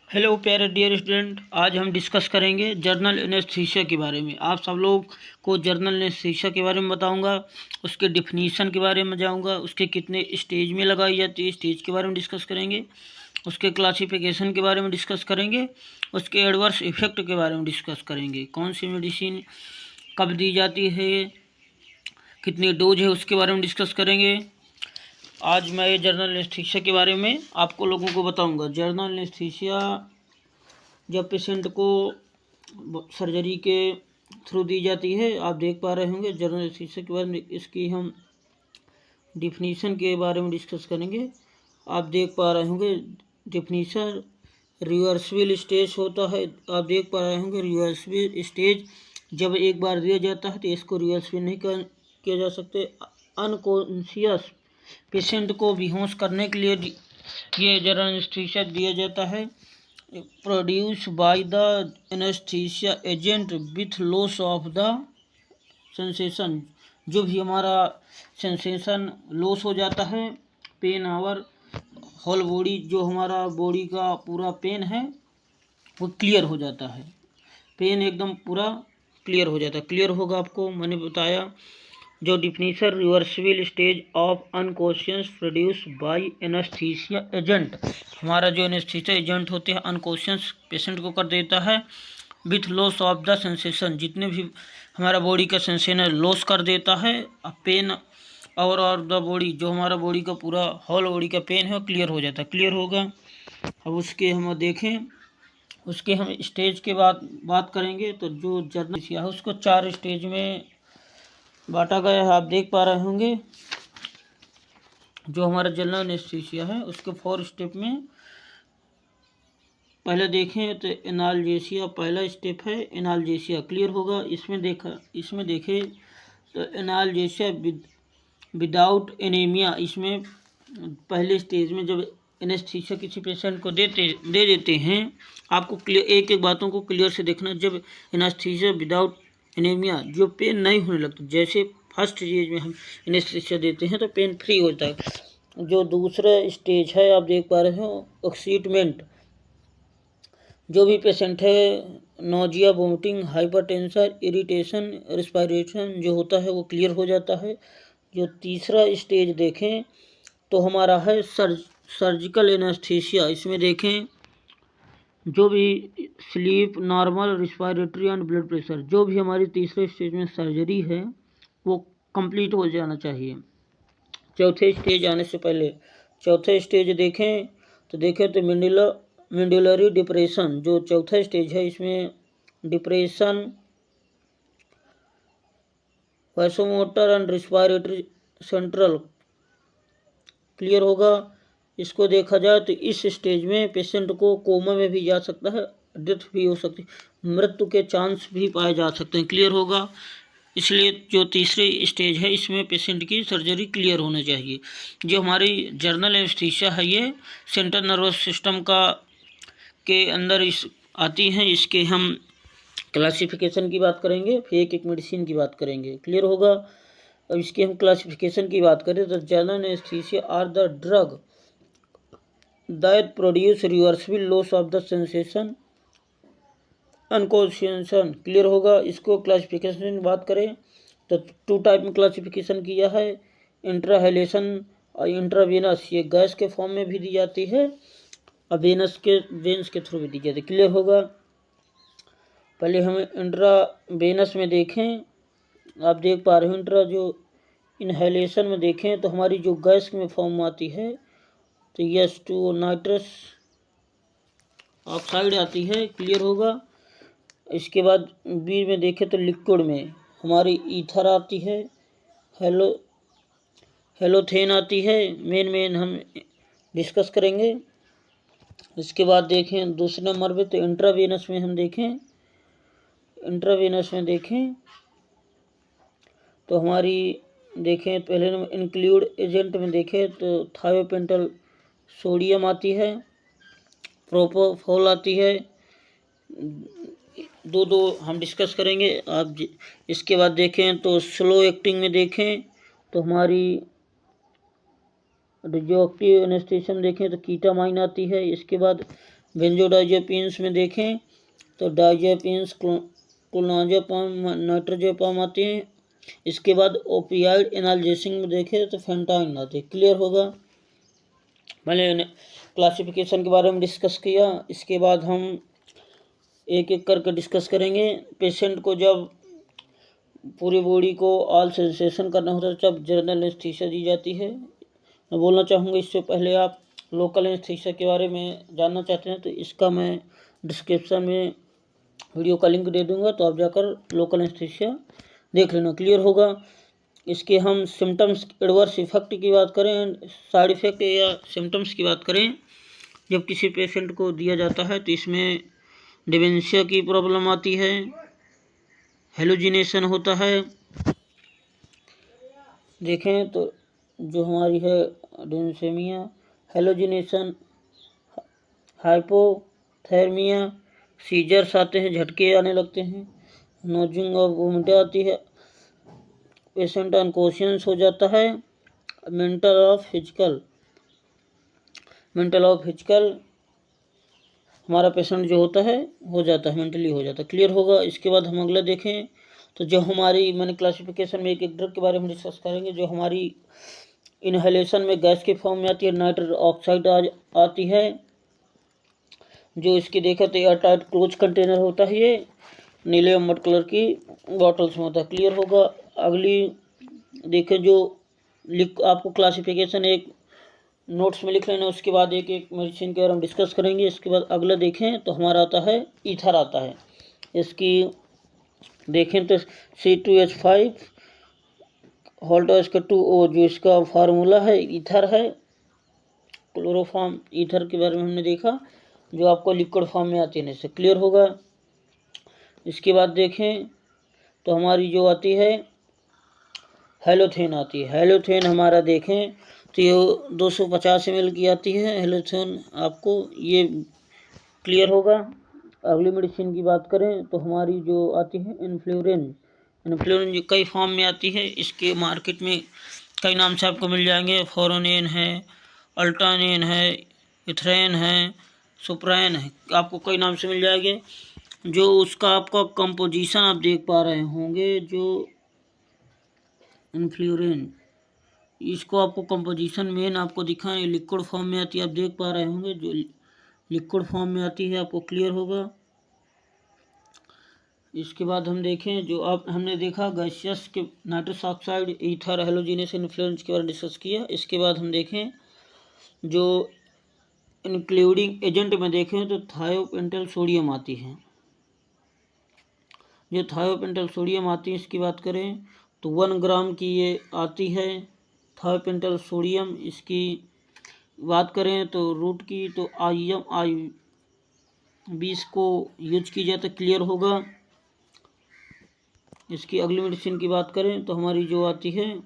Hello प्यारे dear student, आज हम डिस्कस करेंगे जर्नल एनेस्थीसिया के बारे में। आप सब लोग को जर्नल एनेस्थीसिया के बारे में बताऊंगा, उसके डिफिनीशन के बारे में जाऊंगा, उसके कितने स्टेज में लगाई जाती है स्टेज के बारे में डिस्कस करेंगे, उसके क्लासिफिकेशन के बारे में डिस्कस करेंगे, उसके एडवर्स इफेक्ट के बारे में डिस्कस करेंगे, कौन सी मेडिसिन कब दी जाती है, कितनी डोज है उसके बारे में डिस्कस करेंगे। आज मैं जर्नल एनेस्थीसिया के बारे में आपको लोगों को बताऊंगा। जर्नल एनेस्थीसिया जब पेशेंट को सर्जरी के थ्रू दी जाती है, आप देख पा रहे होंगे जर्नल एनेस्थीसिया के बारे में। इसकी हम डिफिनीशन के बारे में डिस्कस करेंगे। आप देख पा रहे होंगे डिफिनीशन रिवर्सिबल स्टेज होता है। आप देख पा रहे होंगे रिवर्सिबल स्टेज जब एक बार दिया जाता है तो इसको रिवर्सिबल नहीं किया जा सकते। अनकॉन्शियस पेशेंट को बेहोश करने के लिए ये जर्नल एनेस्थीसिया दिया जाता है। Produce by the anaesthesia agent with loss of the sensation. जो भी हमारा सेंसेशन लॉस हो जाता है, पेन आवर होल बॉडी, जो हमारा बॉडी का पूरा पेन है वो क्लियर हो जाता है। पेन एकदम पूरा क्लियर हो जाता है। क्लियर होगा आपको, मैंने बताया। जो definition reversible stage of unconscious produce by anaesthesia agent. हमारा जो एनेस्थीसिया एजेंट होते हैं अनकॉन्शियस पेशेंट को कर देता है with loss of the sensation. जितने भी हमारा बॉडी का सेंसेशन लॉस कर देता है। पेन और द बॉडी, जो हमारा बॉडी का पूरा होल बॉडी का पेन है वो क्लियर हो जाता है। क्लियर होगा। अब उसके हम देखें, उसके हम स्टेज के बाद बात करेंगे। तो जो जर्नल एनेस्थीसिया है उसको 4 स्टेज में बांटा गया है। आप देख पा रहे होंगे जो हमारा जनरल एनेस्थीसिया है उसके 4 स्टेप में पहले देखें तो एनाल्जेसिया पहला स्टेप है। एनाल्जेसिया क्लियर होगा। इसमें देखें तो एनाल्जेसिया विदाउट एनीमिया। इसमें पहले स्टेज में जब एनेस्थीसिया किसी पेशेंट को दे देते हैं, आपको क्लियर एक एक बातों को क्लियर से देखना। जब एनेस्थीसिया विदाउट एनीमिया, जो पेन नहीं होने लगता, जैसे फर्स्ट स्टेज में हम एनेस्थीसिया देते हैं तो पेन फ्री होता है। जो दूसरा स्टेज है आप देख पा रहे हो एक्सीटमेंट। जो भी पेशेंट है nausea, vomiting, hypertension, irritation, respiration जो होता है वो क्लियर हो जाता है। जो तीसरा स्टेज देखें तो हमारा है सर्जिकल एनेस्थीसिया। इसमें देखें जो भी sleep, normal, respiratory and blood pressure, जो भी हमारी तीसरे स्टेज में सर्जरी है वो कंप्लीट हो जाना चाहिए चौथे स्टेज आने से पहले। चौथे स्टेज देखें तो मेंडुलरी डिप्रेशन जो चौथा स्टेज है, इसमें depression, vasomotor and respiratory central clear होगा। इसको देखा जाए तो इस स्टेज में पेशेंट को कोमा में भी जा सकता है, डेथ भी हो सकती है, मृत्यु के चांस भी पाए जा सकते हैं। क्लियर होगा। इसलिए जो तीसरी स्टेज है इसमें पेशेंट की सर्जरी क्लियर होनी चाहिए। जो हमारी जर्नल एनेस्थीसिया है ये सेंट्रल नर्वस सिस्टम के अंदर आती हैं। इसके हम क्लासिफिकेशन की बात करेंगे, फिर एक एक मेडिसिन की बात करेंगे। क्लियर होगा। अब इसकी हम क्लासिफिकेशन की बात करें तो general anaesthesia are the drug that produce reversible loss of the sensation unconsciousness. Clear होगा। इसको क्लासिफिकेशन की बात करें तो 2 टाइप में क्लासिफिकेशन किया है, इंट्राहेलेशन और इंट्रावेनस। ये गैस के फॉर्म में भी दी जाती है और वेन्स के थ्रू भी दी जाती है। क्लियर होगा। पहले हम इंट्रावेनस में देखें। आप देख पा रहे हो इंट्रा जो इनहेलेशन में देखें तो हमारी जो गैस में फॉर्म आती है तो H2O नाइट्रस ऑक्साइड आती है। क्लियर होगा। इसके बाद बी में देखें तो लिक्विड में हमारी ईथर आती है, हेलोथेन आती है। मेन हम डिस्कस करेंगे। इसके बाद देखें दूसरे नंबर पे तो इंट्रावेनस में हम देखें तो हमारी देखें पहले नंबर इंक्लूड एजेंट में देखें तो थायोपेंटल सोडियम आती है, प्रोपोफॉल आती है। दो हम डिस्कस करेंगे। आप इसके बाद देखें तो स्लो एक्टिंग में देखें तो हमारी रिजोक्टिव एनेस्थीसिया देखें तो कीटामाइन आती है। इसके बाद बेंजोडाइजेपिन्स में देखें तो डाइजेपिन्स, क्लोनाज़ेपाम, नाइट्रोजेपाम आते हैं। इसके बाद ओपियाइड एनाल्जेसिक में देखें तो फेंटाइन आते हैं। क्लियर होगा। मैंने क्लासिफिकेशन के बारे में डिस्कस किया। इसके बाद हम एक एक करके डिस्कस करेंगे। पेशेंट को जब पूरी बॉडी को ऑल सेंसेशन करना होता है तब जनरल एनेस्थीसिया दी जाती है। मैं बोलना चाहूँगा, इससे पहले आप लोकल एनेस्थीसिया के बारे में जानना चाहते हैं तो इसका मैं डिस्क्रिप्शन में वीडियो का लिंक दे दूंगा, तो आप जाकर लोकल एनेस्थीसिया देख लेना। क्लियर होगा। इसके हम सिम्टम्स, एडवर्स इफेक्ट की बात करें, साइड इफ़ेक्ट या सिम्टम्स की बात करें जब किसी पेशेंट को दिया जाता है तो इसमें डिमेंशिया की प्रॉब्लम आती है, हेलुसिनेशन होता है। देखें तो जो हमारी है डिमेंशिया, हेलुसिनेशन, हाइपोथर्मिया, सीजर्स आते हैं, झटके आने लगते हैं, नोजिंग और वोमिट आती है, पेशेंट अनकॉन्शियस हो जाता है, मेंटल और फिजिकल हमारा पेशेंट जो होता है हो जाता है, मेंटली हो जाता है। क्लियर होगा। इसके बाद हम अगला देखें तो जो हमारी, मैंने क्लासिफिकेशन में एक एक ड्रग के बारे में डिस्कस करेंगे जो हमारी इनहेलेशन में गैस के फॉर्म में आती है, नाइट्रस ऑक्साइड आती है, जो इसकी देखें तो एयरटाइट क्लोज कंटेनर होता है, ये नीले और मड कलर की बॉटल्स में होता है। क्लियर होगा। अगली देखें जो आपको क्लासिफिकेशन एक नोट्स में लिख लेना, उसके बाद एक एक मेडिसिन के बारे में डिस्कस करेंगे। इसके बाद अगला देखें तो हमारा आता है ईथर आता है। इसकी देखें तो C2H5 होल्टा इसका 2O जो इसका फार्मूला है ईथर है। क्लोरोफॉर्म ईथर के बारे में हमने देखा जो आपको लिक्विड फॉर्म में आती है, इससे क्लियर होगा। इसके बाद देखें तो हमारी जो आती है हेलोथेन आती है। हेलोथेन हमारा देखें तो ये 250 ml की आती है हेलोथेन, आपको ये क्लियर होगा। अगली मेडिसिन की बात करें तो हमारी जो आती है इन्फ्लुरेन जो कई फॉर्म में आती है, इसके मार्केट में कई नाम से आपको मिल जाएंगे। फोरोनेन है, अल्टानेन है, इथ्रेन है, सुप्राइन है, आपको कई नाम से मिल जाएंगे। जो उसका आपका कंपोजिशन आप देख पा रहे होंगे, जो इन्फ्लुरेन इसको आपको कंपोजिशन मेन आपको दिखाएं, लिक्विड फॉर्म में आती है, आप देख पा रहे होंगे जो लिक्विड फॉर्म में आती है, आपको क्लियर होगा। इसके बाद हम देखें जो आप हमने देखा गैसियस के nitrous oxide, ether, halogenation, influence के बारे में डिस्कस किया। इसके बाद हम देखें जो इंक्लूडिंग एजेंट में देखें तो थायोपेंटल सोडियम आती है। जो थायोपेंटल सोडियम आती है इसकी बात करें तो 1 ग्राम की ये आती है थायोपेंटल सोडियम। इसकी बात करें तो रूट की तो IM-20 को यूज की जाता है। क्लियर होगा। इसकी अगली मेडिसिन की बात करें तो हमारी जो आती है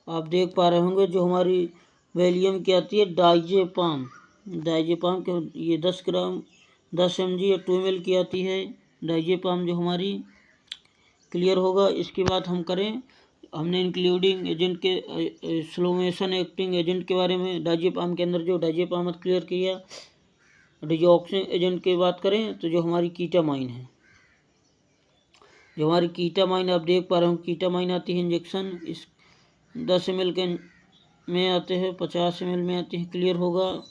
आप देख पा रहे होंगे जो हमारी वैलियम की आती है डाइजेपाम के ये 10 ग्राम 10 mg या 2 ml की आती है डाइजेपाम जो हमारी। क्लियर होगा। इसके बाद हम करें, हमने इंक्लूडिंग एजेंट के स्लोमेशन एक्टिंग एजेंट के बारे में डाइजेपाम के अंदर जो डाइजेपाम क्लियर किया। डिजॉक्सिन एजेंट की बात करें तो जो हमारी कीटामाइन है, जो हमारी कीटामाइन आप देख पा रहे हो कीटामाइन आती है इंजेक्शन, इस 10 ml के में आते हैं, 50 ml में आती है। क्लियर होगा।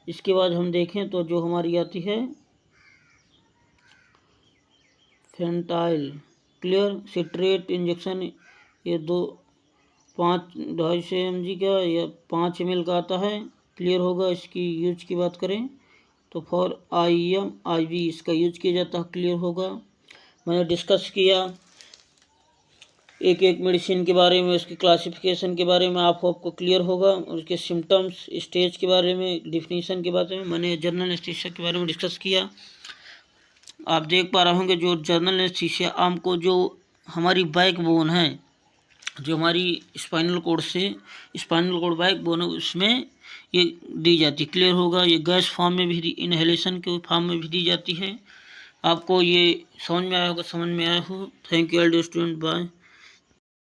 इसके बाद हम देखें तो जो हमारी आती है फेंटाइल क्लियर सिट्रेट इंजेक्शन, ये 2.5 mg का या 5 ml का आता है। क्लियर होगा। इसकी यूज की बात करें तो फॉर IM-IV इसका यूज किया जाता है। क्लियर होगा। मैंने डिस्कस किया एक एक मेडिसिन के बारे में, उसकी क्लासिफिकेशन के बारे में आपको क्लियर होगा, उसके सिम्टम्स, स्टेज के बारे में, डिफिनीशन के बारे में मैंने जनरल एनेस्थीसिया के बारे में डिस्कस किया। आप देख पा रहे होंगे जो जनरल एनेस्थीसिया आपको जो हमारी बैकबोन है, जो हमारी स्पाइनल कोड बैकबोन है, उसमें ये दी जाती है। क्लियर होगा। ये गैस फॉर्म में भी, इनहेलेशन के फॉर्म में भी दी जाती है। आपको ये समझ में आया होगा। Thank you all student, bye.